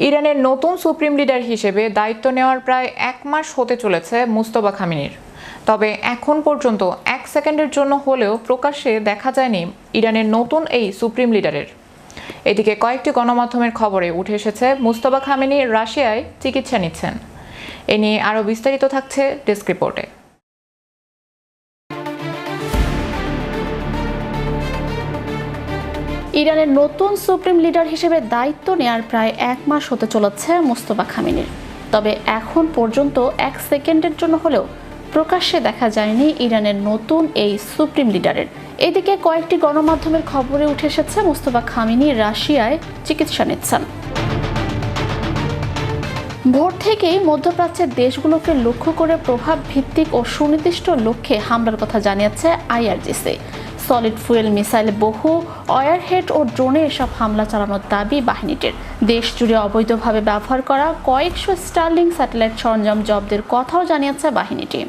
ইরানের নতুন supreme leader হিসেবে দায়িত্ব নেওয়ার প্রায় 1 মাস হতে চলেছে মুস্তফা খামেনির। তবে এখন পর্যন্ত 1 সেকেন্ডের জন্য হলেও প্রকাশ্যে দেখা যায়নি ইরানের নতুন এই সুপ্রিম লিডারের। এদিকে কয়েকটি গণমাধ্যমের খবরে উঠে এসেছে মুস্তফা খামেনি রাশিয়ায় চিকিৎসা নিচ্ছেন। এ নিয়ে আরও বিস্তারিত থাকছে ডেস্ক রিপোর্টে। ইরানের নতুন সুপ্রিম লিডার হিসেবে দায়িত্ব নেয়ার প্রায় 1 মাস হতে চলেছে মুস্তফা খামেনির। তবে এখন পর্যন্ত 1 সেকেন্ডের জন্য হলেও প্রকাশ্যে দেখা যায়নি ইরানের নতুন এই সুপ্রিম লিডারের। এদিকে কয়েকটি গণমাধ্যমের খবরে উঠে এসেছে মুস্তফা খামেনি রাশিয়ায় চিকিৎসা নিচ্ছেন। ভোর থেকেই মধ্যপ্রাচ্যের দেশগুলোকে লক্ষ্য করে প্রভাব ভিত্তিক ও সুনির্দিষ্ট লক্ষ্যে হামলার কথা জানিয়েছে আইআরজিসি। সলিড ফুয়েল মিসাইল, বহু ওয়ারহেড ও ড্রোনে এসব হামলা চালানোর দাবি বাহিনীটির। দেশ জুড়ে অবৈধভাবে ব্যবহার করা কয়েকশো স্টার্লিং স্যাটেলাইট সরঞ্জাম জব্দের কথাও জানিয়েছে বাহিনীটি।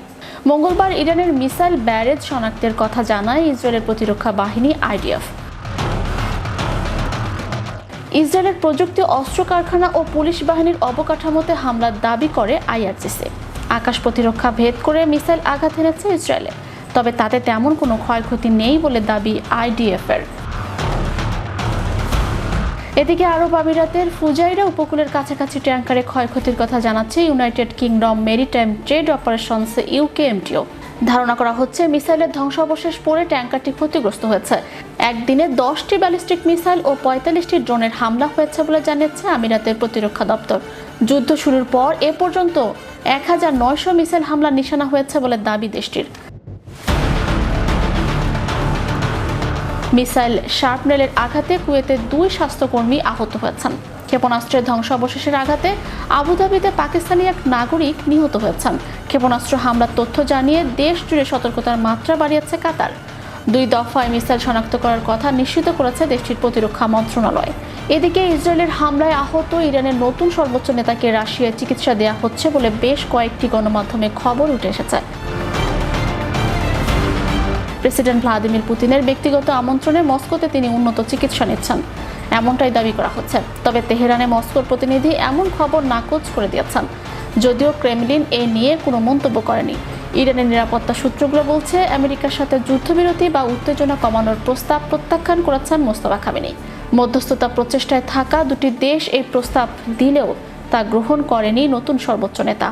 মঙ্গলবার ইরানের মিসাইল ব্যারেজ শনাক্তের কথা জানায় ইসরায়েলের প্রতিরক্ষা বাহিনী আইডিএফ। ইসরায়েলের প্রযুক্তি, অস্ত্র কারখানা ও পুলিশ বাহিনীর অবকাঠামোতে হামলার দাবি করে আইআরজিসি। আকাশ প্রতিরক্ষা ভেদ করে মিসাইল আঘাত এনেছে ইসরায়েলে, তবে তাতে তেমন কোনো ক্ষয়ক্ষতি নেই বলে দাবি আইডিএফ-এর। এদিকে আরব আমিরাতের ফুজাইরা উপকূলের কাছাকাছি ট্যাঙ্কারে ক্ষয়ক্ষতির কথা জানাচ্ছে United kingdom maritime trade operations UKMTO. ধারণা করা হচ্ছে মিসাইলের ধ্বংসাবশেষ পড়ে ট্যাঙ্কারটি ক্ষতিগ্রস্ত হয়েছে। একদিনে 10টি ব্যালিস্টিক মিসাইল ও 45টি ড্রোনের হামলা হয়েছে বলে জানিয়েছে আমিরাতের প্রতিরক্ষা দপ্তর। যুদ্ধ শুরুর পর এ পর্যন্ত 1900 মিসাইল হামলা নিশানা হয়েছে বলে দাবি দেশটির। মিসাইল শার্পনেলের আঘাতে কুয়েতে 2 স্বাস্থ্যকর্মী আহত হয়েছেন। ক্ষেপণাস্ত্রের ধ্বংসাবশেষের আঘাতে আবুধাবিতে পাকিস্তানি এক নাগরিক নিহত হয়েছেন। ক্ষেপণাস্ত্র হামলার তথ্য জানিয়ে দেশ জুড়ে সতর্কতার মাত্রা বাড়িয়েছে কাতার। 2 দফায় মিসাইল শনাক্ত করার কথা নিশ্চিত করেছে দেশটির প্রতিরক্ষা মন্ত্রণালয়। এদিকে ইসরায়েলের হামলায় আহত ইরানের নতুন সর্বোচ্চ নেতাকে রাশিয়ায় চিকিৎসা দেওয়া হচ্ছে বলে বেশ কয়েকটি গণমাধ্যমে খবর উঠে এসেছে। প্রেসিডেন্ট ভ্লাদিমির পুতিনের ব্যক্তিগত আমন্ত্রণে মস্কোতে তিনি উন্নত চিকিৎসা নিচ্ছেন, এমনটাই দাবি করা হচ্ছে। তবে তেহরানে মস্কোর প্রতিনিধি এমন খবর নাকচ করে দিয়েছেন, যদিও ক্রেমলিন এ নিয়ে কোনো মন্তব্য করেনি। ইরানের নিরাপত্তা সূত্রগুলো বলছে আমেরিকার সাথে যুদ্ধবিরতি বা উত্তেজনা কমানোর প্রস্তাব প্রত্যাখ্যান করেছেন মোস্তফা খামেনি। মধ্যস্থতা প্রচেষ্টায় থাকা 2টি দেশ এই প্রস্তাব দিলেও তা গ্রহণ করেনি নতুন সর্বোচ্চ নেতা।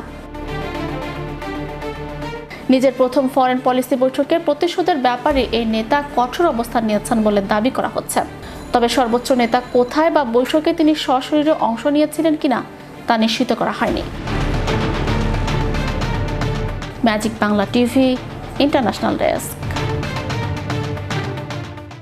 নিজের প্রথম ফরেন পলিসি বৈঠকে প্রতিশোধের ব্যাপারে এই নেতা কঠোর অবস্থান নিয়েছেন বলে দাবি করা হচ্ছে। তবে সর্বোচ্চ নেতা কোথায় বা বৈঠকে তিনি সশরীরে অংশ নিয়েছিলেন কিনা তা নিশ্চিত করা হয়নি। Magic Bangla TV, international desk.